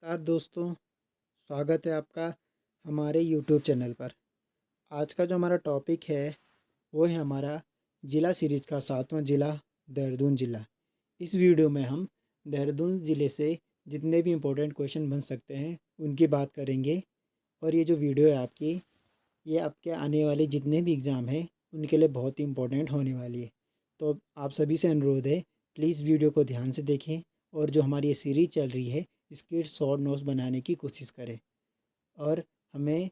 नमस्कार दोस्तों, स्वागत है आपका हमारे यूट्यूब चैनल पर। आज का जो हमारा टॉपिक है वो है हमारा ज़िला सीरीज़ का 7वां ज़िला देहरादून ज़िला। इस वीडियो में हम देहरादून ज़िले से जितने भी इम्पोर्टेंट क्वेश्चन बन सकते हैं उनकी बात करेंगे। और ये जो वीडियो है आपकी, ये आपके आने वाले जितने भी एग्ज़ाम हैं उनके लिए बहुत ही इम्पोर्टेंट होने वाली है। तो आप सभी से अनुरोध है, प्लीज़ वीडियो को ध्यान से देखें और जो हमारी ये सीरीज़ चल रही है इसके शॉर्ट नोट्स बनाने की कोशिश करें। और हमें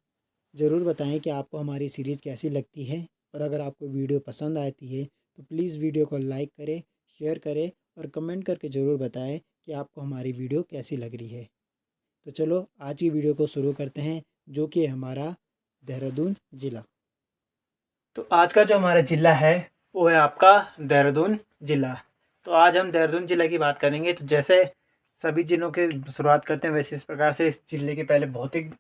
ज़रूर बताएं कि आपको हमारी सीरीज़ कैसी लगती है। और अगर आपको वीडियो पसंद आती है तो प्लीज़ वीडियो को लाइक करें, शेयर करें और कमेंट करके ज़रूर बताएं कि आपको हमारी वीडियो कैसी लग रही है। तो चलो आज की वीडियो को शुरू करते हैं, जो कि हमारा देहरादून ज़िला। तो आज का जो हमारा ज़िला है वो है आपका देहरादून ज़िला। तो आज हम देहरादून ज़िले की बात करेंगे। तो जैसे सभी ज़िलों के शुरुआत करते हैं वैसे इस प्रकार से इस ज़िले के पहले भौतिक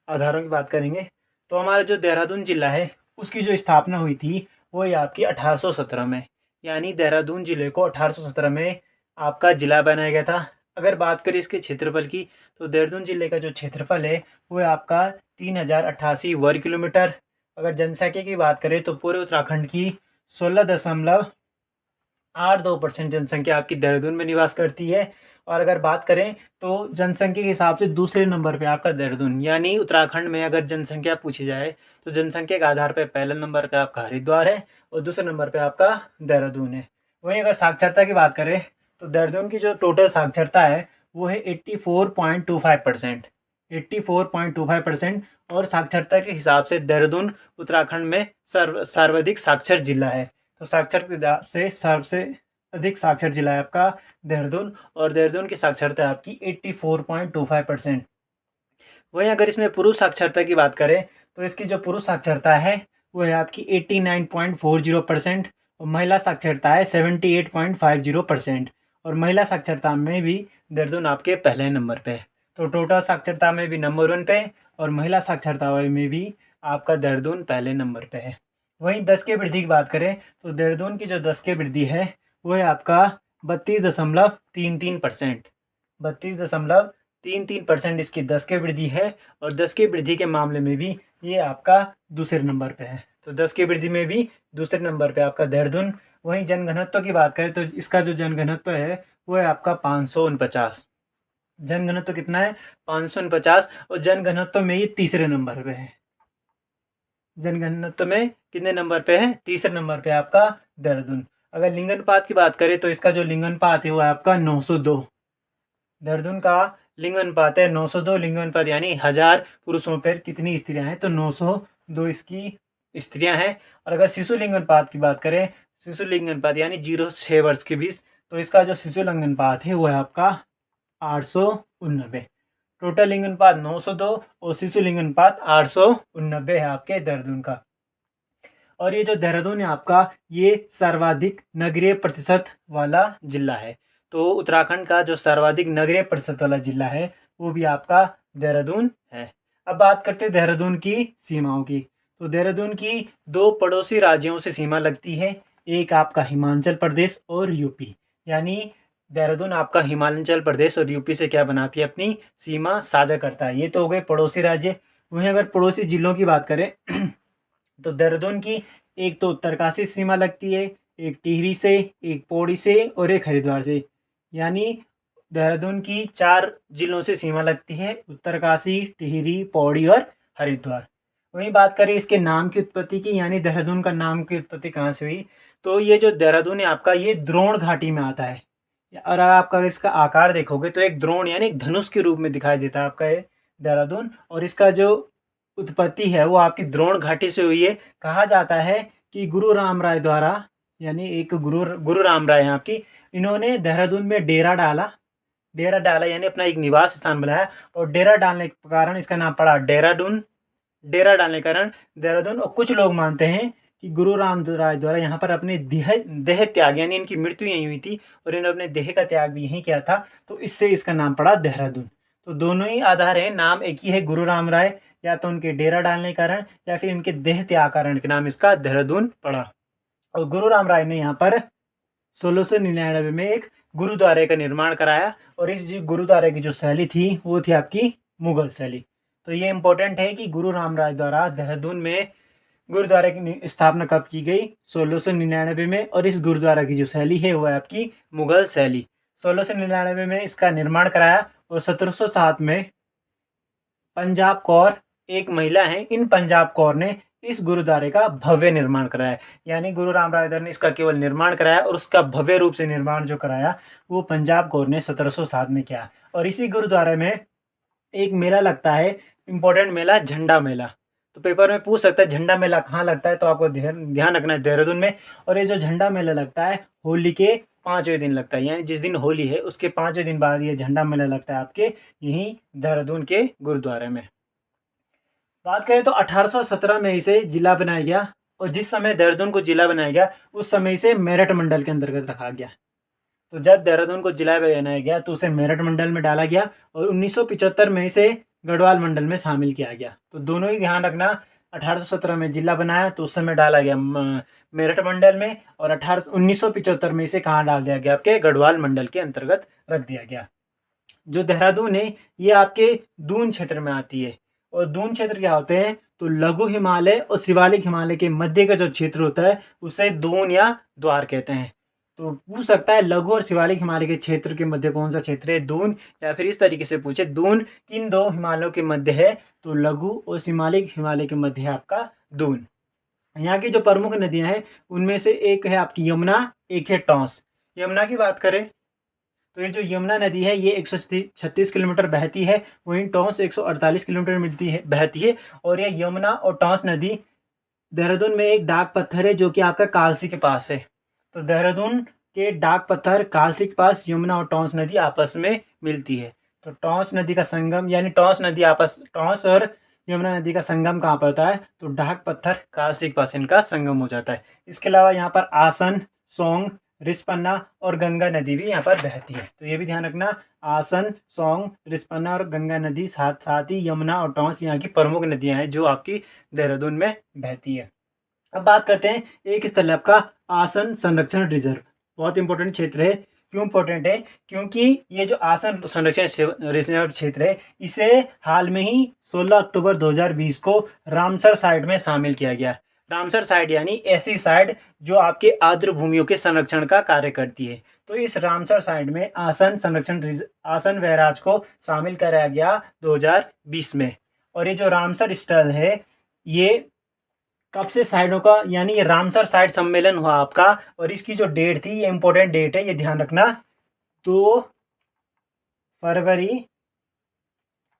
आधारों की बात करेंगे। तो हमारा जो देहरादून ज़िला है उसकी जो स्थापना हुई थी वो ये आपकी 1817 में, यानी देहरादून ज़िले को 1817 में आपका ज़िला बनाया गया था। अगर बात करें इसके क्षेत्रफल की तो देहरादून ज़िले का जो क्षेत्रफल है वो है आपका 3088 वर्ग किलोमीटर। अगर जनसंख्या की बात करें तो पूरे उत्तराखंड की 16.82% जनसंख्या आपकी देहरादून में निवास करती है। और अगर बात करें तो जनसंख्या के हिसाब से दूसरे नंबर पे आपका देहरादून, यानी उत्तराखंड में अगर जनसंख्या पूछी जाए तो जनसंख्या के आधार पे पहले नंबर पे आपका हरिद्वार है और दूसरे नंबर पे आपका देहरादून है। वहीं अगर साक्षरता की बात करें तो देहरादून की जो टोटल साक्षरता है वो है 84.25%। 84.25%। और साक्षरता के हिसाब से देहरादून उत्तराखंड में सर्वाधिक साक्षर जिला है। तो साक्षर के हिसाब से सबसे अधिक साक्षर जिला है आपका देहरादून, और देहरादून की साक्षरता है आपकी 84.25%। वहीं अगर इसमें पुरुष साक्षरता की बात करें तो इसकी जो पुरुष साक्षरता है वो है आपकी 89.40% और महिला साक्षरता है 78.50%। और महिला साक्षरता में भी देहरादून आपके पहले नंबर पे है। तो टोटल साक्षरता में भी नंबर 1 पे और महिला साक्षरता में भी आपका देहरादून पहले नंबर पे है। वहीं 10 की वृद्धि की बात करें तो देहरादून की जो 10 की वृद्धि है वो है आपका 32.33%। 32.33% इसकी 10 की वृद्धि है और 10 की वृद्धि के मामले में भी ये आपका दूसरे नंबर पे है। तो 10 की वृद्धि में भी दूसरे नंबर पे आपका देहरादून। वहीं जनघनत्व की बात करें तो इसका जो जनघनत्व है वो है आपका 549। जनघनत्व कितना है? 549। और जनघनत्व में ये तीसरे नंबर पे है। जनगणना में कितने नंबर पे है? तीसरे नंबर पे आपका देहरादून। अगर लिंगानुपात की बात करें तो इसका जो लिंगानुपात है वो है आपका 902। देहरादून का लिंगानुपात है 902। लिंगानुपात यानी 1000 पुरुषों पर कितनी स्त्रियां हैं, तो 902 इसकी स्त्रियां हैं। और अगर शिशु लिंगानुपात की बात करें, शिशु लिंगानुपात यानी 0 से 6 वर्ष के बीच, तो इसका जो शिशु लिंगानुपात है वो है आपका 889। टोटल लिंग अनुपात 902 और शिशु लिंग अनुपात 889 है आपके देहरादून का। और ये जो देहरादून है आपका, ये सर्वाधिक नगरीय प्रतिशत वाला जिला है। तो उत्तराखंड का जो सर्वाधिक नगरीय प्रतिशत वाला जिला है वो भी आपका देहरादून है। अब बात करते हैं देहरादून की सीमाओं की। तो देहरादून की 2 पड़ोसी राज्यों से सीमा लगती है, एक आपका हिमाचल प्रदेश और यूपी। यानी देहरादून आपका हिमाचल प्रदेश और यूपी से क्या बनाती है? अपनी सीमा साझा करता है। ये तो हो गए पड़ोसी राज्य। वहीं अगर पड़ोसी जिलों की बात करें तो देहरादून की एक तो उत्तरकाशी सीमा लगती है, एक टिहरी से, एक पौड़ी से और एक हरिद्वार से। यानी देहरादून की 4 जिलों से सीमा लगती है, उत्तरकाशी, टिहरी, पौड़ी और हरिद्वार। वहीं बात करें इसके नाम की उत्पत्ति की, यानी देहरादून का नाम की उत्पत्ति कहाँ से हुई, तो ये जो देहरादून है आपका, ये द्रोण घाटी में आता है। और आपका अगर इसका आकार देखोगे तो एक द्रोण यानी एक धनुष के रूप में दिखाई देता है आपका ये देहरादून। और इसका जो उत्पत्ति है वो आपकी द्रोण घाटी से हुई है। कहा जाता है कि गुरु राम राय द्वारा, यानी एक गुरु राम राय हैं आपकी, इन्होंने देहरादून में डेरा डाला यानी अपना एक निवास स्थान बनाया। और डेरा डालने के कारण इसका नाम पड़ा देहरादून। डेरा डालने के कारण देहरादून। और कुछ लोग मानते हैं कि गुरु राम राय द्वारा यहाँ पर अपने देह त्याग, यानी इनकी मृत्यु यहीं हुई थी और इन्होंने अपने देह का त्याग भी यहीं किया था, तो इससे इसका नाम पड़ा देहरादून। तो दोनों ही आधार हैं, नाम एक ही है गुरु राम राय, या तो उनके डेरा डालने के कारण या फिर इनके देह त्याग कारण के नाम इसका देहरादून पड़ा। और गुरु राम राय ने यहाँ पर 1699 में एक गुरुद्वारे का निर्माण कराया और इस जो गुरुद्वारे की जो शैली थी वो थी आपकी मुगल शैली। तो ये इंपॉर्टेंट है कि गुरु रामराज द्वारा देहरादून में गुरुद्वारे की स्थापना कब की गई, 1699 में। और इस गुरुद्वारा की जो शैली है वो है आपकी मुगल शैली। 1699 में इसका निर्माण कराया और 1707 में पंजाब कौर एक महिला है, इन पंजाब कौर ने इस गुरुद्वारे का भव्य निर्माण कराया। यानी गुरु रामराज ने इसका केवल निर्माण कराया और उसका भव्य रूप से निर्माण जो कराया वो पंजाब कौर ने 1707 में किया। और इसी गुरुद्वारे में एक मेला लगता है, इंपॉर्टेंट मेला, झंडा मेला। तो पेपर में पूछ सकता है झंडा मेला कहाँ लगता है, तो आपको ध्यान रखना है देहरादून में। और ये जो झंडा मेला लगता है होली के 5वें दिन लगता है, यानी जिस दिन होली है उसके 5वें दिन बाद ये झंडा मेला लगता है आपके यहीं देहरादून के गुरुद्वारे में। बात करें तो 1817 में इसे जिला बनाया गया और जिस समय देहरादून को जिला बनाया गया उस समय इसे मेरठ मंडल के अंतर्गत रखा गया। तो जब देहरादून को जिला बनाया गया तो उसे मेरठ मंडल में डाला गया और 1975 में इसे गढ़वाल मंडल में शामिल किया गया। तो दोनों ही ध्यान रखना, 1817 में जिला बनाया तो उस समय डाला गया मेरठ मंडल में, और 1975 में इसे कहाँ डाल दिया गया, आपके गढ़वाल मंडल के अंतर्गत रख दिया गया। जो देहरादून है ये आपके दून क्षेत्र में आती है। और दून क्षेत्र क्या होते हैं, तो लघु हिमालय और शिवालिक हिमालय के मध्य का जो क्षेत्र होता है उसे दून या द्वार कहते हैं। तो पूछ सकता है लघु और शिवालिक हिमालय के क्षेत्र के मध्य कौन सा क्षेत्र है, दून। या फिर इस तरीके से पूछे दून किन दो हिमालयों के मध्य है, तो लघु और शिवालिक हिमालय के मध्य है आपका दून। यहाँ की जो प्रमुख नदियाँ हैं उनमें से एक है आपकी यमुना, एक है टॉस। यमुना की बात करें तो ये जो यमुना नदी है ये 136 किलोमीटर बहती है, वहीं टॉस 148 किलोमीटर बहती है। और ये यमुना और टॉस नदी देहरादून में एक डाक पत्थर है जो कि आपका कालसी के पास है। तो देहरादून के डाक पत्थर कालसी के पास यमुना और टॉस नदी आपस में मिलती है। तो टॉस नदी का संगम, यानी टॉस और यमुना नदी का संगम कहाँ पर होता है, तो डाक पत्थर कालसी के पास इनका संगम हो जाता है। इसके अलावा यहाँ पर आसन, सौंग, रिस्पन्ना और गंगा नदी भी यहाँ पर बहती है। तो ये भी ध्यान रखना, आसन, सौंग, रिस्पन्ना और गंगा नदी, साथ साथ ही यमुना और टॉस यहाँ की प्रमुख नदियाँ हैं जो आपकी देहरादून में बहती है। अब बात करते हैं एक स्थल है आपका आसन संरक्षण रिजर्व। बहुत इंपॉर्टेंट क्षेत्र है। क्यों इंपॉर्टेंट है, क्योंकि ये जो आसन संरक्षण रिजर्व क्षेत्र है इसे हाल में ही 16 अक्टूबर 2020 को रामसर साइट में शामिल किया गया। रामसर साइट यानी ऐसी साइट जो आपके आर्द्र भूमियों के संरक्षण का कार्य करती है। तो इस रामसर साइट में आसन वैराज को शामिल कराया गया 2020 में। और ये जो रामसर स्थल है ये कब से साइडों का, यानी ये रामसर साइट सम्मेलन हुआ आपका, और इसकी जो डेट थी ये इंपॉर्टेंट डेट है, ये ध्यान रखना, 2 फरवरी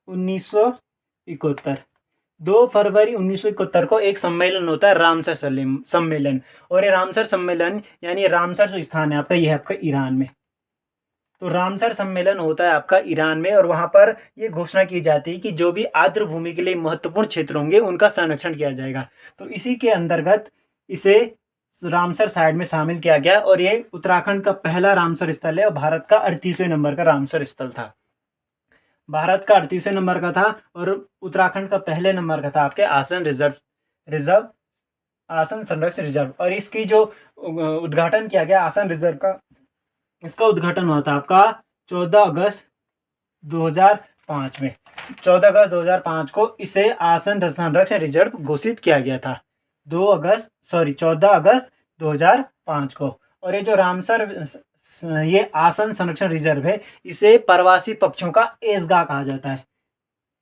1971। 2 फरवरी 1971 को एक सम्मेलन होता है रामसर सम्मेलन। और ये रामसर सम्मेलन यानी रामसर जो स्थान है आपका ये है आपका ईरान में। तो रामसर सम्मेलन होता है आपका ईरान में और वहाँ पर ये घोषणा की जाती है कि जो भी आर्द्र भूमि के लिए महत्वपूर्ण क्षेत्र होंगे उनका संरक्षण किया जाएगा। तो इसी के अंतर्गत इसे रामसर साइट में शामिल किया गया और ये उत्तराखंड का पहला रामसर स्थल है और भारत का 38वें नंबर का रामसर स्थल था। भारत का 38वें नंबर का था और उत्तराखंड का पहले नंबर का था आपके आसन संरक्षण रिजर्व। और इसकी जो उद्घाटन किया गया आसन रिजर्व का, इसका उद्घाटन हुआ था आपका 14 अगस्त 2005 में। 14 अगस्त 2005 को इसे आसन संरक्षण रिजर्व घोषित किया गया था। 14 अगस्त 2005 को। और ये जो रामसर ये आसन संरक्षण रिजर्व है इसे प्रवासी पक्षियों का ऐसगा कहा जाता है।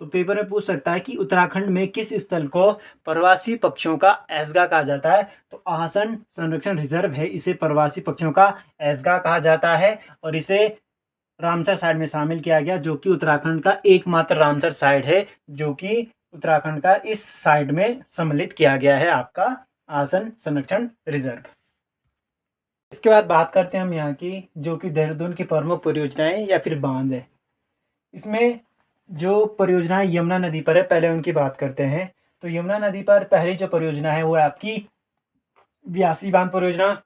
तो पेपर में पूछ सकता है कि उत्तराखंड में किस स्थल को प्रवासी पक्षियों का ऐसगा कहा जाता है, तो आसन संरक्षण रिजर्व है, इसे प्रवासी पक्षियों का ऐसगा कहा जाता है। और इसे रामसर साइट में शामिल किया गया जो कि उत्तराखंड का एकमात्र रामसर साइट है जो कि उत्तराखंड का इस साइट में सम्मिलित किया गया है आपका आसन संरक्षण रिजर्व। इसके बाद बात करते हैं हम यहाँ की जो कि देहरादून की प्रमुख परियोजनाएं या फिर बांध है। इसमें जो परियोजनाएं यमुना नदी पर है पहले उनकी बात करते हैं। तो यमुना नदी पर पहली जो परियोजना है वो है आपकी व्यासी बांध परियोजना।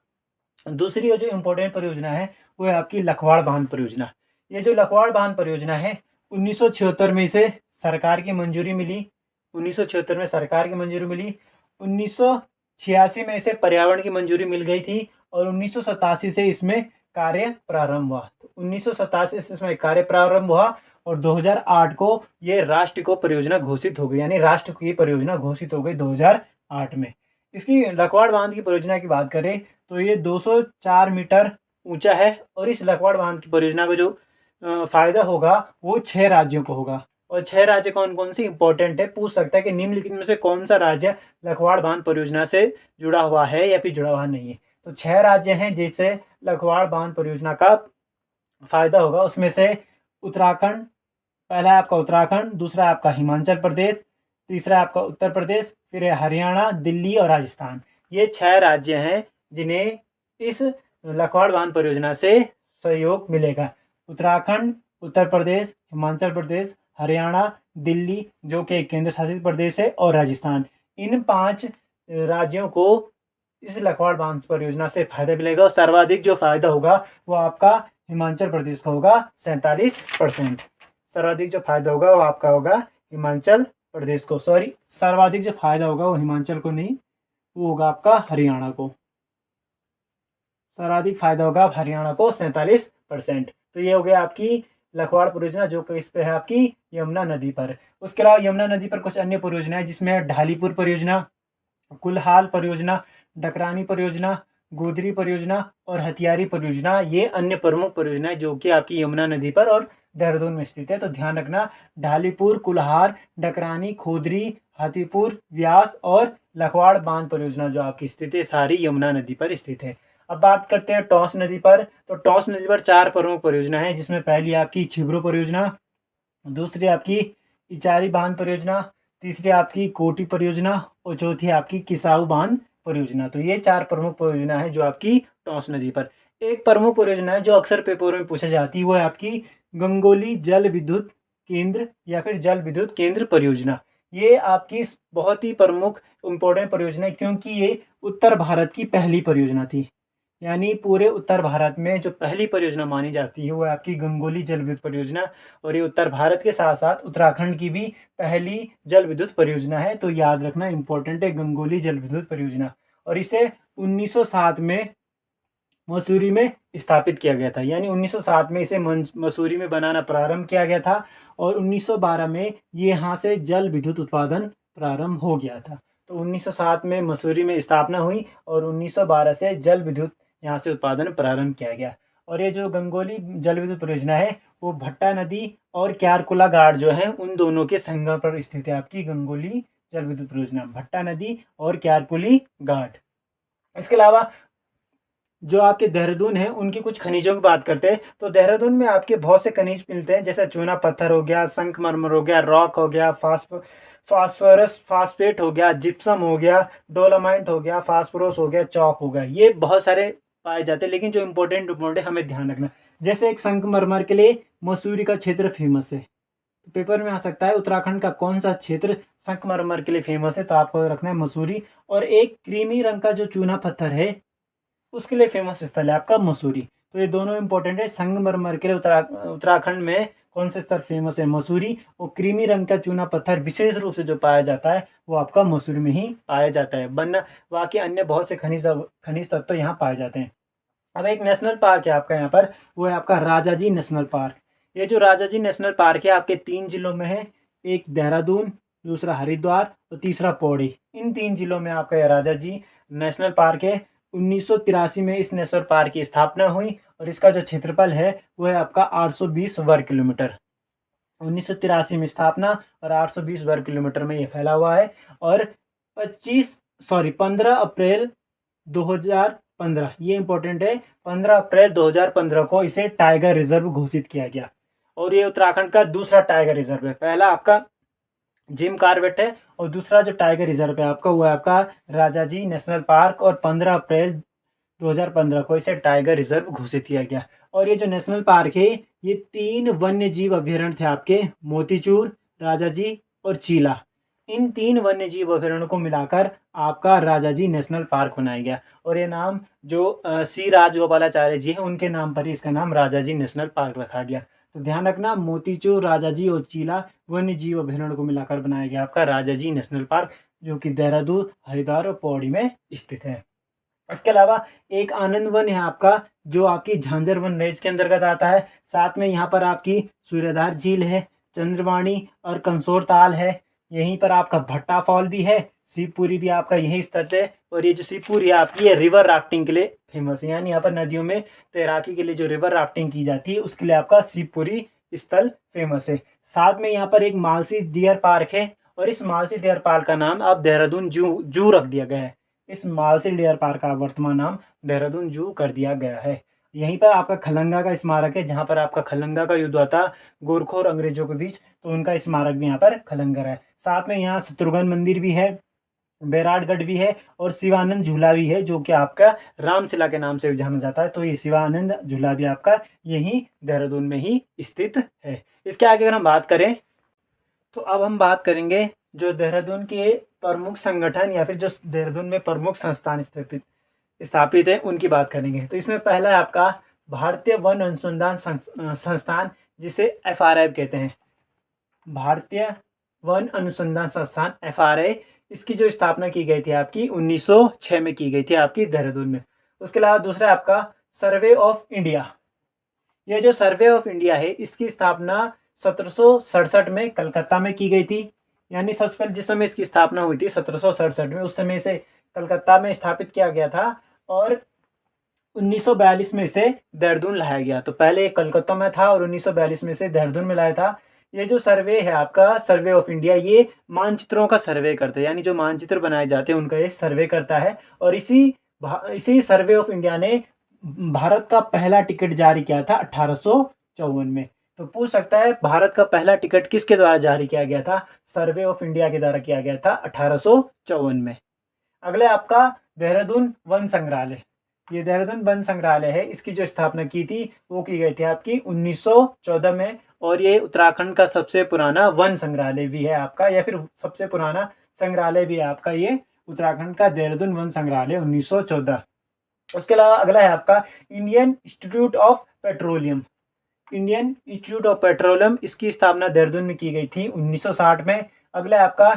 दूसरी जो इम्पोर्टेंट परियोजना है वो है आपकी लखवाड़ बांध परियोजना। ये जो लखवाड़ बांध परियोजना है 1976 में इसे सरकार की मंजूरी मिली। 1976 में सरकार की मंजूरी मिली। 1986 में इसे पर्यावरण की मंजूरी मिल गई थी और 1987 से इसमें कार्य प्रारंभ हुआ। तो 1987 से इसमें कार्य प्रारंभ हुआ और 2008 को ये राष्ट्र को परियोजना घोषित हो गई, यानी राष्ट्र की परियोजना घोषित हो गई 2008 में। इसकी लखवाड़ बांध की परियोजना की बात करें तो ये 204 मीटर ऊंचा है और इस लखवाड़ बांध की परियोजना को जो फायदा होगा वो 6 राज्यों को होगा। और 6 राज्य कौन कौन से इंपॉर्टेंट है, पूछ सकता है कि निम्नलिखित में से कौन सा राज्य लखवाड़ बांध परियोजना से जुड़ा हुआ है या फिर जुड़ा हुआ नहीं है। तो 6 राज्य हैं जिससे लखवाड़ बांध परियोजना का फायदा होगा। उसमें से उत्तराखंड, पहला है आपका उत्तराखंड, दूसरा है आपका हिमाचल प्रदेश, तीसरा है आपका उत्तर प्रदेश, फिर है हरियाणा, दिल्ली और राजस्थान। ये 6 राज्य हैं जिन्हें इस लखवाड़ बांध परियोजना से सहयोग मिलेगा। उत्तराखंड, उत्तर प्रदेश, हिमाचल प्रदेश, हरियाणा, दिल्ली जो कि एक केंद्र शासित प्रदेश है, और राजस्थान। इन 5 राज्यों को इस लखवाड़ बांध परियोजना से फायदा मिलेगा और सर्वाधिक जो फायदा होगा वो आपका हिमाचल प्रदेश का होगा 47%। सर्वाधिक जो फायदा होगा वो आपका होगा हिमाचल प्रदेश को, सॉरी सर्वाधिक जो फायदा होगा वो हिमाचल को नहीं, वो होगा आपका हरियाणा को। सर्वाधिक फायदा होगा हरियाणा को 47%। तो ये हो गया आपकी लखवाड़ परियोजना जो कि इस पे है आपकी यमुना नदी पर। उसके अलावा यमुना नदी पर कुछ अन्य परियोजनाएं जिसमें ढालीपुर परियोजना, कुल्हाल परियोजना, डकरानी परियोजना, गोदरी परियोजना और हथियारी परियोजना, ये अन्य प्रमुख परियोजनाएं जो कि आपकी यमुना नदी पर और देहरादून में स्थित है। तो ध्यान रखना, ढालीपुर, कुल्हार, डकरानी, खोदरी, हाथीपुर, व्यास और लखवाड़ बांध परियोजना जो आपकी स्थित है सारी यमुना नदी पर स्थित है। अब बात करते हैं टॉस नदी पर। तो टॉस नदी पर 4 प्रमुख परियोजना है जिसमें पहली आपकी छिब्रू परियोजना, दूसरी आपकी इचारी बांध परियोजना, तीसरी आपकी कोटी परियोजना और चौथी आपकी किसाऊ बांध परियोजना। तो ये 4 प्रमुख परियोजना है जो आपकी टॉस नदी पर। एक प्रमुख परियोजना है जो अक्सर पेपरों में पूछी जाती है, वो है आपकी गंगोली जल विद्युत केंद्र या फिर जल विद्युत केंद्र परियोजना। ये आपकी बहुत ही प्रमुख इम्पोर्टेंट परियोजना है क्योंकि ये उत्तर भारत की पहली परियोजना थी, यानी पूरे उत्तर भारत में जो पहली परियोजना मानी जाती है वो आपकी गंगोली जल विद्युत परियोजना। और ये उत्तर भारत के साथ साथ उत्तराखंड की भी पहली जल विद्युत परियोजना है। तो याद रखना इंपॉर्टेंट है गंगोली जल विद्युत परियोजना। और इसे 1907 में मसूरी में स्थापित किया गया था, यानी 1907 में इसे मसूरी में बनाना प्रारंभ किया गया था और 1912 में ये यहाँ से जल विद्युत उत्पादन प्रारंभ हो गया था। तो 1907 में मसूरी में स्थापना हुई और 1912 से जल विद्युत यहाँ से उत्पादन प्रारंभ किया गया। और ये जो गंगोली जल विद्युत परियोजना है वो भट्टा नदी और क्यारकुला घाट जो है उन दोनों के संगम पर स्थित है आपकी गंगोली जल विद्युत परियोजना, भट्टा नदी और क्यारकुली घाट। इसके अलावा जो आपके देहरादून है उनकी कुछ खनिजों की बात करते हैं। तो देहरादून में आपके बहुत से खनिज मिलते हैं जैसे चूना पत्थर हो गया, संगमरमर हो गया, रॉक हो गया, फास्फोरस फास्फेट हो गया, जिप्सम हो गया, डोलोमाइट हो गया, फास्फोरस हो गया, चौक हो गया। ये बहुत सारे पाए जाते हैं लेकिन जो इंपॉर्टेंट हमें ध्यान रखना, जैसे एक संगमरमर के लिए मसूरी का क्षेत्र फेमस है। तो पेपर में आ सकता है उत्तराखंड का कौन सा क्षेत्र संगमरमर के लिए फेमस है, तो आपको रखना है मसूरी। और एक क्रीमी रंग का जो चूना पत्थर है उसके लिए फेमस स्थल है आपका मसूरी। तो ये दोनों इंपॉर्टेंट है। संगमरमर के लिए उत्तराखंड में कौन से स्थल फेमस है, मसूरी। और क्रीमी रंग का चूना पत्थर विशेष रूप से जो पाया जाता है वो आपका मसूरी में ही पाया जाता है, वरना बाकी अन्य बहुत से खनिज तत्व यहाँ पाए जाते हैं। अब एक नेशनल पार्क है आपका यहाँ पर, वो है आपका राजाजी नेशनल पार्क। ये जो राजाजी नेशनल पार्क है आपके 3 जिलों में है, एक देहरादून, दूसरा हरिद्वार और तीसरा पौड़ी। इन 3 जिलों में आपका यह राजाजी नेशनल पार्क है। 1983 में इस नेशनल पार्क की स्थापना हुई और इसका जो क्षेत्रफल है वो है आपका 820 वर्ग किलोमीटर। 1983 में स्थापना और 820 वर्ग किलोमीटर में ये फैला हुआ है। और 15 अप्रैल 2015, ये इंपॉर्टेंट है, 15 अप्रैल 2015 को इसे टाइगर रिजर्व घोषित किया गया। और ये उत्तराखंड का दूसरा टाइगर रिजर्व है। पहला आपका जिम कॉर्बेट है और दूसरा जो टाइगर रिजर्व है आपका वो है आपका राजाजी नेशनल पार्क। और 15 अप्रैल 2015 को इसे टाइगर रिजर्व घोषित किया गया। और ये जो नेशनल पार्क है ये 3 वन्य जीव अभ्यारण्य थे आपके, मोतीचूर, राजाजी और चीला। इन 3 वन्य जीव अभ्यारण्यों को मिलाकर आपका राजाजी नेशनल पार्क बनाया गया। और ये नाम जो सी राजगोपालाचार्य जी हैं उनके नाम पर ही इसका नाम राजाजी नेशनल पार्क रखा गया। तो ध्यान रखना, मोतीचूर, राजाजी और चीला वन्य जीव अभ्यारण्य को मिलाकर बनाया गया आपका राजाजी नेशनल पार्क, जो कि देहरादून, हरिद्वार और पौड़ी में स्थित है। इसके अलावा एक आनंद वन है आपका, जो आपकी झांझर वन रेंज के अंतर्गत आता है। साथ में यहाँ पर आपकी सूर्यधार झील है, चंद्रवाणी और कंसोर ताल है। यहीं पर आपका भट्टा फॉल भी है। शिवपुरी भी आपका यही स्थित है। और ये जो शिवपुरी है आपकी, ये रिवर राफ्टिंग के लिए फेमस है, यानी यहाँ पर नदियों में तैराकी के लिए जो रिवर राफ्टिंग की जाती है उसके लिए आपका शिवपुरी स्थल फेमस है। साथ में यहाँ पर एक मालसी डियर पार्क है, और इस मालसी डियर पार्क का नाम अब देहरादून जू जू रख दिया गया है। इस मालसी डियर पार्क का वर्तमान नाम देहरादून जू कर दिया गया है। यहीं पर आपका खलंगा का स्मारक है, जहाँ पर आपका खलंगा का युद्ध हुआ था गोरखों और अंग्रेजों के बीच, तो उनका स्मारक भी यहाँ पर खलंगर है। साथ में यहाँ शत्रुघ्न मंदिर भी है, बैराटगढ़ भी है, और शिवानंद झूला भी है, जो कि आपका रामशिला के नाम से भी जाना जाता है। तो ये शिवानंद झूला भी आपका यहीं देहरादून में ही स्थित है। इसके आगे अगर हम बात करें, तो अब हम बात करेंगे जो देहरादून के प्रमुख संगठन या फिर जो देहरादून में प्रमुख संस्थान स्थापित है उनकी बात करेंगे। तो इसमें पहला है आपका भारतीय वन अनुसंधान संस्थान, जिसे FRI कहते हैं। भारतीय वन अनुसंधान संस्थान FRI, इसकी जो स्थापना की गई थी आपकी 1906 में की गई थी आपकी देहरादून में। उसके अलावा दूसरा आपका सर्वे ऑफ इंडिया। यह जो सर्वे ऑफ इंडिया है, इसकी स्थापना 1767 में कलकत्ता में की गई थी। यानी सबसे पहले जिस समय इसकी स्थापना हुई थी 1767 में, उस समय से कलकत्ता में स्थापित किया गया था, और 1942 में इसे देहरादून लाया गया। तो पहले कलकत्ता में था और 1942 में इसे देहरादून में लाया था। ये जो सर्वे है आपका सर्वे ऑफ इंडिया, ये मानचित्रों का सर्वे करता है, यानी जो मानचित्र बनाए जाते हैं उनका ये सर्वे करता है। और इसी सर्वे ऑफ इंडिया ने भारत का पहला टिकट जारी किया था 1854 में। तो पूछ सकता है भारत का पहला टिकट किसके द्वारा जारी किया गया था? सर्वे ऑफ इंडिया के द्वारा किया गया था 1854 में। अगले आपका देहरादून वन संग्रहालय। ये देहरादून वन संग्रहालय है, इसकी जो स्थापना की थी वो की गई थी आपकी 1914 में। और ये उत्तराखंड का सबसे पुराना वन संग्रहालय भी है आपका, या फिर सबसे पुराना संग्रहालय भी है आपका ये उत्तराखंड का देहरादून वन संग्रहालय 1914। उसके अलावा अगला है आपका Indian institute of petroleum. Indian institute of petroleum, इसकी स्थापना देहरादून में की गई थी 1960 में। अगला है आपका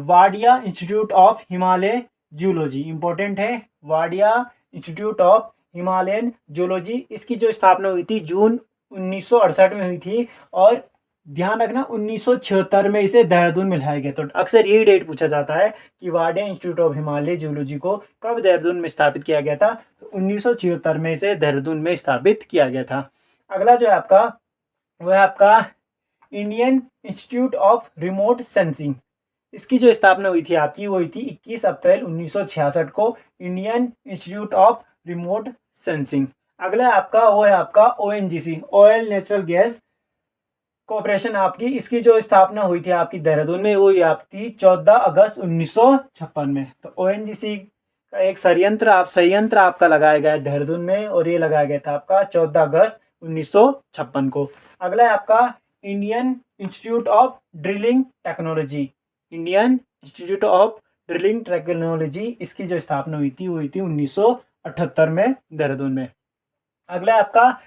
Wadia Institute of Himalaya Zoology, important है, Wadia Institute of Himalayan Zoology. इसकी जो स्थापना हुई थी जून 1968 में हुई थी, और ध्यान रखना 1976 में इसे देहरादून में लाया गया। तो अक्सर यही डेट पूछा जाता है कि Wadia Institute of Himalaya zoology को कब देहरादून में स्थापित किया गया था। तो 1976 में इसे देहरादून में स्थापित किया गया था। अगला जो है आपका वो है आपका Indian institute of remote sensing. इसकी जो स्थापना हुई थी आपकी वो हुई थी 21 अप्रैल 1966 को, Indian institute of remote sensing. अगला आपका वो है आपका ONGC, oil natural gas corporation आपकी। इसकी जो स्थापना हुई थी आपकी देहरादून में, वो आपकी 14 अगस्त 1956 में। तो ONGC का एक संयंत्र आपका लगाया गया है देहरादून में, और ये लगाया गया था आपका 14 अगस्त 1956 को। अगला है आपका Indian institute of drilling technology. Indian institute of drilling technology, इसकी जो स्थापना हुई थी वो हुई थी 1978 में देहरादून में। अगला है आपका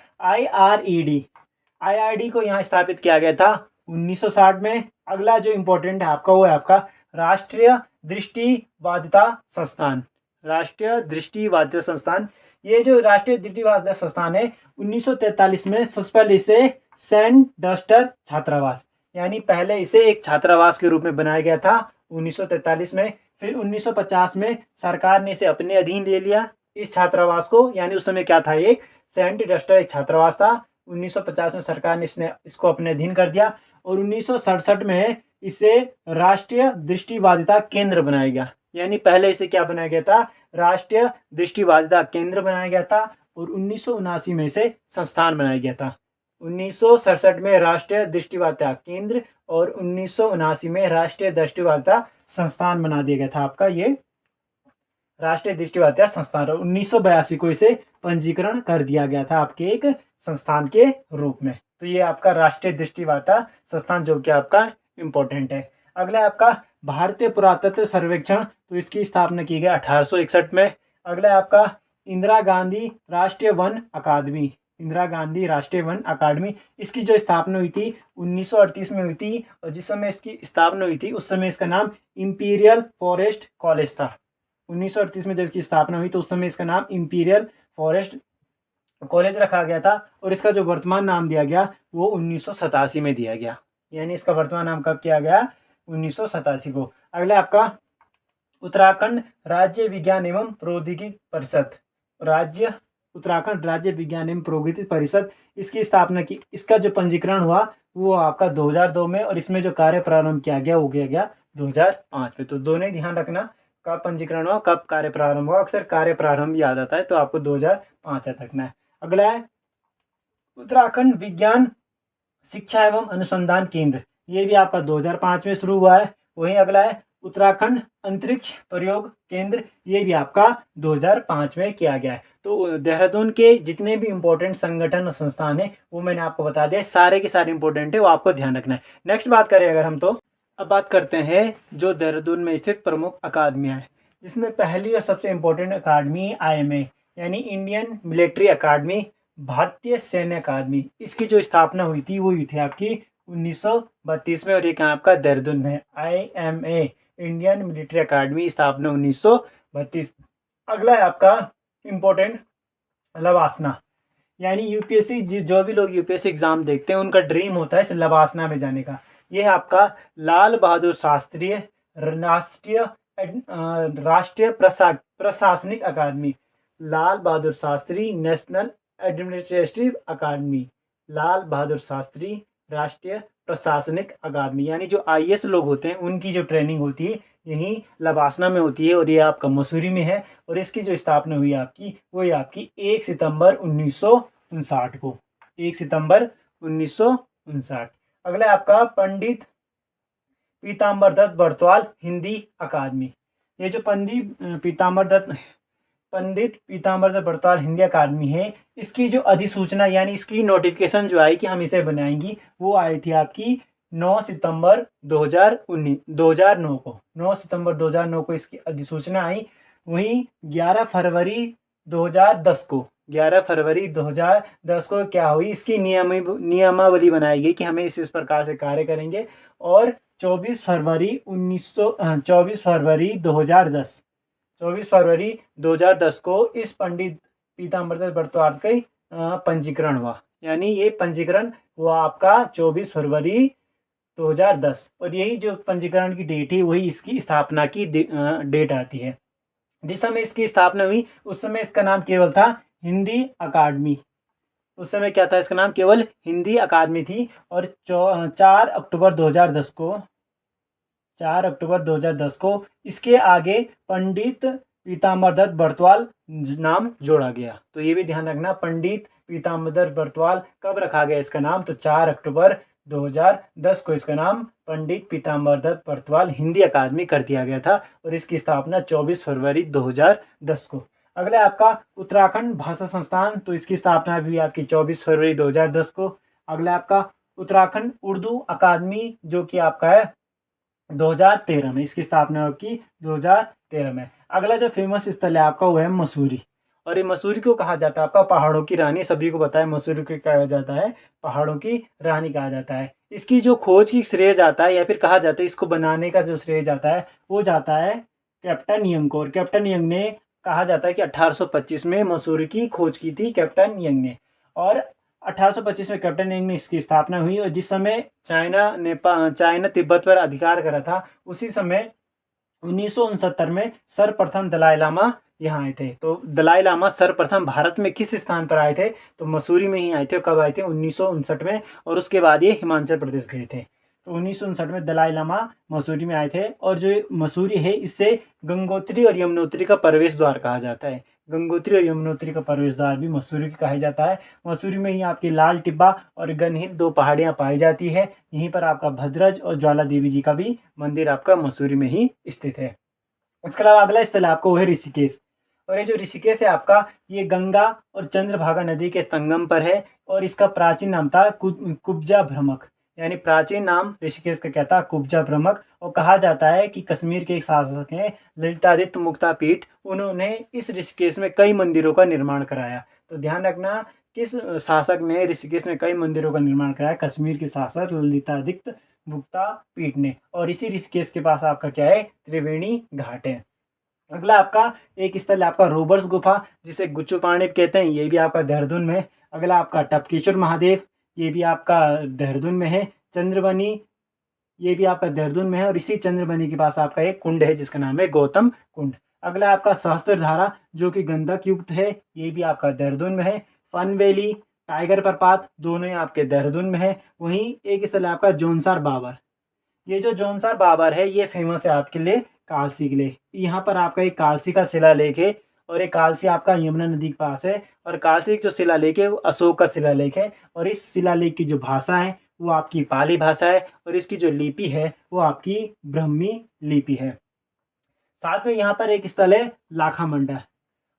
IRED को यहाँ स्थापित किया गया था 1960 में। अगला जो इम्पोर्टेंट है आपका वो है आपका राष्ट्रीय दृष्टिवादिता संस्थान। राष्ट्रीय दृष्टिवादिता संस्थान, ये जो राष्ट्रीय दृष्टिवादिता संस्थान है 1943 में सबसे पहले इसे सेंट डस्टर छात्रावास, यानी पहले इसे एक छात्रावास के रूप में बनाया गया था 1943 में। फिर 1950 में सरकार ने इसे अपने अधीन ले लिया इस छात्रावास को, यानी उस समय क्या था, एक सेंट डस्टर एक छात्रावास था। 1950 में सरकार ने इसको अपने अधीन कर दिया, और 1967 में इसे राष्ट्रीय दृष्टिवादिता केंद्र बनाया गया। यानी पहले इसे क्या बनाया गया था, राष्ट्रीय दृष्टिवादिता केंद्र बनाया गया था, और 1979 में इसे संस्थान बनाया गया था। 1967 में राष्ट्रीय दृष्टिवादिता केंद्र और 1979 में राष्ट्रीय दृष्टिवादिता संस्थान बना दिया गया था आपका ये राष्ट्रीय दृष्टिवादिता संस्थान। और 1982 को इसे पंजीकरण कर दिया गया था आपके एक संस्थान के रूप में। तो ये आपका राष्ट्रीय दृष्टिवादिता संस्थान जो कि आपका इम्पोर्टेंट है। अगला है आपका भारतीय पुरातत्व सर्वेक्षण, तो इसकी स्थापना की गई 1861 में। अगला है आपका इंदिरा गांधी राष्ट्रीय वन अकादमी। इंदिरा गांधी राष्ट्रीय वन अकादमी, इसकी जो स्थापना हुई थी 1938 में हुई थी, और जिस समय इसकी स्थापना हुई थी उस समय इसका नाम इंपीरियल फॉरेस्ट कॉलेज था। 1938 में जब इसकी स्थापना हुई तो उस समय इसका नाम इंपीरियल फॉरेस्ट कॉलेज रखा गया था, और इसका जो वर्तमान नाम दिया गया वो 1987 में दिया गया। यानी इसका वर्तमान नाम कब किया गया? 1987 को। अगला आपका उत्तराखंड राज्य विज्ञान एवं प्रौद्योगिकी परिषद। उत्तराखंड राज्य विज्ञान एवं प्रौद्योगिकी परिषद, इसकी स्थापना की, इसका जो पंजीकरण हुआ वो आपका 2002 में, और इसमें जो कार्य प्रारंभ किया गया वो किया गया 2005 में। तो दोनों ही ध्यान रखना, कब पंजीकरण हुआ, कब कार्य प्रारंभ हुआ। अक्सर कार्य प्रारंभ याद आता है तो आपको 2005 तक रखना है। अगला है उत्तराखंड विज्ञान शिक्षा एवं अनुसंधान केंद्र, ये भी आपका 2005 में शुरू हुआ है। वहीं अगला है उत्तराखंड अंतरिक्ष प्रयोग केंद्र, ये भी आपका 2005 में किया गया है। तो देहरादून के जितने भी इंपॉर्टेंट संगठन और संस्थान है वो मैंने आपको बता दिया, सारे के सारे इंपॉर्टेंट है, वो आपको ध्यान रखना है। नेक्स्ट बात करें अगर हम, तो अब बात करते हैं जो देहरादून में स्थित प्रमुख अकादमियाँ हैं, जिसमें पहली और सबसे इम्पोर्टेंट अकादमी IMA यानी इंडियन मिलिट्री अकादमी, भारतीय सैन्य अकादमी। इसकी जो स्थापना हुई थी वो हुई थी आपकी 1932 में, और ये कहाँ आपका देहरादून में है। IMA इंडियन मिलिट्री अकादमी, स्थापना 1932। अगला है आपका इम्पोर्टेंट लवासना, यानी UPSC, जो भी लोग UPSC एग्जाम देखते हैं उनका ड्रीम होता है इस लवासना में जाने का। ये है आपका लाल बहादुर शास्त्री राष्ट्रीय प्रशासनिक अकादमी, लाल बहादुर शास्त्री नेशनल एडमिनिस्ट्रेटिव अकादमी, लाल बहादुर शास्त्री राष्ट्रीय प्रशासनिक अकादमी। यानी जो IAS लोग होते हैं उनकी जो ट्रेनिंग होती है यहीं लवासना में होती है, और ये आपका मसूरी में है। और इसकी जो स्थापना हुई आपकी वो है आपकी 1 सितंबर 1959 को, 1 सितंबर 1959। अगला आपका पंडित पीताम्बर दत्त बर्तवाल हिंदी अकादमी। ये जो पंडित पीताम्बर दत्त बर्तवाल हिंदी अकादमी है, इसकी जो अधिसूचना यानी इसकी नोटिफिकेशन जो आई कि हम इसे बनाएंगी, वो आई थी आपकी 9 सितंबर 2009 को। 9 सितंबर 2009 को इसकी अधिसूचना आई। वहीं 11 फरवरी 2010 को, 11 फरवरी 2010 को क्या हुई, इसकी नियमावली बनाई गई कि हमें इस प्रकार से कार्य करेंगे। और 24 फरवरी 2010 को इस पंडित पीताम्बर दत्त बर्तवाल का पंजीकरण हुआ। यानी ये पंजीकरण हुआ आपका 24 फरवरी 2010, और यही जो पंजीकरण की डेट है वही इसकी स्थापना की डेट आती है। जिस समय इसकी स्थापना हुई उस समय इसका नाम केवल था हिंदी अकादमी। उस समय क्या था, इसका नाम केवल हिंदी अकादमी थी। और 4 अक्टूबर 2010 को इसके आगे पंडित पीताम्बर दत्त बर्तवाल नाम जोड़ा गया। तो ये भी ध्यान रखना, पंडित पीताम्बर दत्त बर्तवाल कब रखा गया इसका नाम, तो 4 अक्टूबर 2010 को इसका नाम पंडित पीताम्बर दत्त बर्तवाल हिंदी अकादमी कर दिया गया था, और इसकी स्थापना 24 फरवरी 2010 को। अगला आपका उत्तराखंड भाषा संस्थान, तो इसकी स्थापना भी आपकी 24 फरवरी 2010 को। अगला आपका उत्तराखंड उर्दू अकादमी, जो कि आपका है 2013 में, इसकी स्थापना आपकी 2013 में। अगला जो फेमस स्थल है आपका वो है मसूरी, और ये मसूरी को कहा जाता है आपका पहाड़ों की रानी। सभी को पता है मसूरी को कहा जाता है पहाड़ों की रानी कहा जाता है। इसकी जो खोज की श्रेय जाता है, या फिर कहा जाता है इसको बनाने का जो श्रेय जाता है वो जाता है कैप्टन यंग को। और कैप्टन यंग ने, कहा जाता है कि 1825 में मसूरी की खोज की थी कैप्टन यंग ने, और 1825 में कैप्टन यंग ने इसकी स्थापना हुई। और जिस समय चाइना तिब्बत पर अधिकार करा था, उसी समय 1969 में सर्वप्रथम दलाई लामा यहाँ आए थे। तो दलाई लामा सर्वप्रथम भारत में किस स्थान पर आए थे, तो मसूरी में ही आए थे। कब आए थे, 1959 में, और उसके बाद ये हिमाचल प्रदेश गए थे। तो 1959 में दलाई लामा मसूरी में आए थे। और जो मसूरी है इसे गंगोत्री और यमुनोत्री का प्रवेश द्वार कहा जाता है। गंगोत्री और यमुनोत्री का प्रवेश द्वार भी मसूरी कहा जाता है। मसूरी में ही आपकी लाल टिब्बा और गनहिल 2 पहाड़ियाँ पाई जाती है। यहीं पर आपका भद्रज और ज्वाला देवी जी का भी मंदिर आपका मसूरी में ही स्थित है। इसके अलावा अगला स्थल आपको है ऋषिकेश, और ये जो ऋषिकेश है आपका, ये गंगा और चंद्रभागा नदी के संगम पर है। और इसका प्राचीन नाम था कुब्जा भ्रमक, यानी प्राचीन नाम ऋषिकेश का क्या था, कुब्जा भ्रमक। और कहा जाता है कि कश्मीर के एक शासक हैं ललितादित्य मुक्तापीठ, उन्होंने इस ऋषिकेश में कई मंदिरों का निर्माण कराया। तो ध्यान रखना, किस शासक ने ऋषिकेश में कई मंदिरों का निर्माण कराया, कश्मीर के शासक ललितादित्य मुक्तापीठ ने। और इसी ऋषिकेश के पास आपका क्या है, त्रिवेणी घाट है। अगला आपका एक स्थल है आपका रोबर्स गुफा, जिसे गुच्चू पाणी कहते हैं, ये भी आपका देहरादून में है। अगला आपका टपकेश्वर महादेव, ये भी आपका देहरादून में है। चंद्रबनी, ये भी आपका देहरादून में है, और इसी चंद्रबनी के पास आपका एक कुंड है जिसका नाम है गौतम कुंड। अगला आपका सहस्त्रधारा, जो कि गंधक युक्त है, ये भी आपका देहरादून में है। फन वैली, टाइगर प्रपात, दोनों ही आपके देहरादून में है। वहीं एक स्थल है आपका जोनसार बाबर। ये जो जोनसार बाबर है ये फेमस है आपके लिए कालसी के लिए। यहाँ पर आपका एक कालसी का शिलालेख है, और एक कालसी आपका यमुना नदी के पास है। और कालसी का जो शिलालेख है वो अशोक का शिलालेख है, और इस शिलालेख की जो भाषा है वो आपकी पाली भाषा है, और इसकी जो लिपि है वो आपकी ब्राह्मी लिपि है। साथ में यहाँ पर एक स्थल है लाखा मंडल,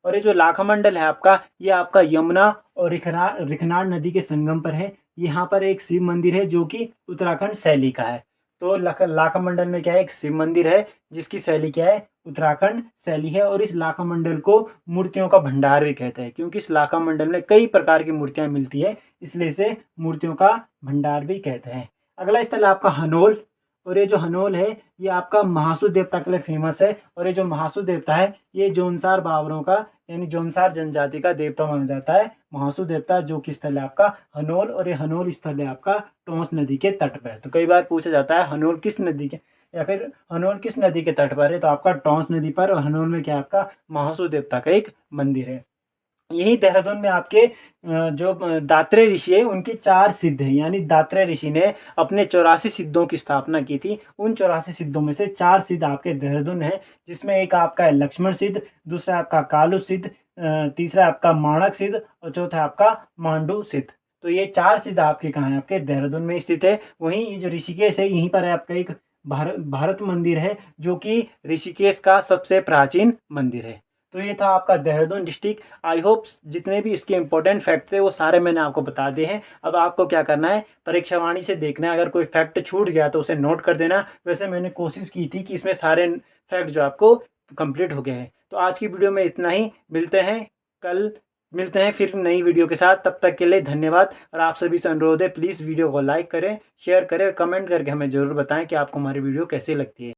और ये जो लाखा मंडल है आपका, ये आपका यमुना और रिखनार नदी के संगम पर है। यहाँ पर एक शिव मंदिर है जो कि उत्तराखंड शैली का है। तो लाखा मंडल में क्या है, एक शिव मंदिर है जिसकी शैली क्या है, उत्तराखंड शैली है। और इस लाखा मंडल को मूर्तियों का भंडार भी कहते हैं, क्योंकि इस लाखा मंडल में कई प्रकार की मूर्तियां मिलती है, इसलिए इसे मूर्तियों का भंडार भी कहते हैं। अगला स्थल है आपका हनोल, और ये जो हनोल है ये आपका महासू देवता के लिए फेमस है। और ये जो महासू देवता है ये जोनसार बावरों का यानी जोनसार जनजाति का देवता माना जाता है, महासू देवता, जो कि स्थल है आपका हनोल। और ये हनोल स्थल है आपका टोंस नदी के तट पर। तो कई बार पूछा जाता है हनोल किस नदी के, या फिर हनोल किस नदी के तट पर है, तो आपका टोंस नदी पर। और हनोल में क्या आपका महासू देवता का एक मंदिर है। यही देहरादून में आपके जो दात्रेय ऋषि है उनकी 4 सिद्ध हैं, यानी दात्रेय ऋषि ने अपने 84 सिद्धों की स्थापना की थी। उन 84 सिद्धों में से 4 सिद्ध आपके देहरादून है, जिसमें एक आपका है लक्ष्मण सिद्ध, दूसरा आपका कालू सिद्ध, तीसरा आपका माणक सिद्ध, और चौथा आपका मांडू सिद्ध। तो ये 4 सिद्ध आपके कहाँ है, आपके देहरादून में स्थित है। वहीं ये जो ऋषिकेश है यहीं पर है आपका एक भारत मंदिर है, जो कि ऋषिकेश का सबसे प्राचीन मंदिर है। तो ये था आपका देहरादून डिस्ट्रिक्ट। आई होप जितने भी इसके इंपॉर्टेंट फैक्ट थे वो सारे मैंने आपको बता दिए हैं। अब आपको क्या करना है, परीक्षा वाणी से देखना है, अगर कोई फैक्ट छूट गया तो उसे नोट कर देना। वैसे मैंने कोशिश की थी कि इसमें सारे फैक्ट जो आपको कंप्लीट हो गए हैं। तो आज की वीडियो में इतना ही, मिलते हैं कल, मिलते हैं फिर नई वीडियो के साथ। तब तक के लिए धन्यवाद। और आप सभी से अनुरोध है, प्लीज़ वीडियो को लाइक करें, शेयर करें और कमेंट करके हमें ज़रूर बताएं कि आपको हमारी वीडियो कैसी लगती है।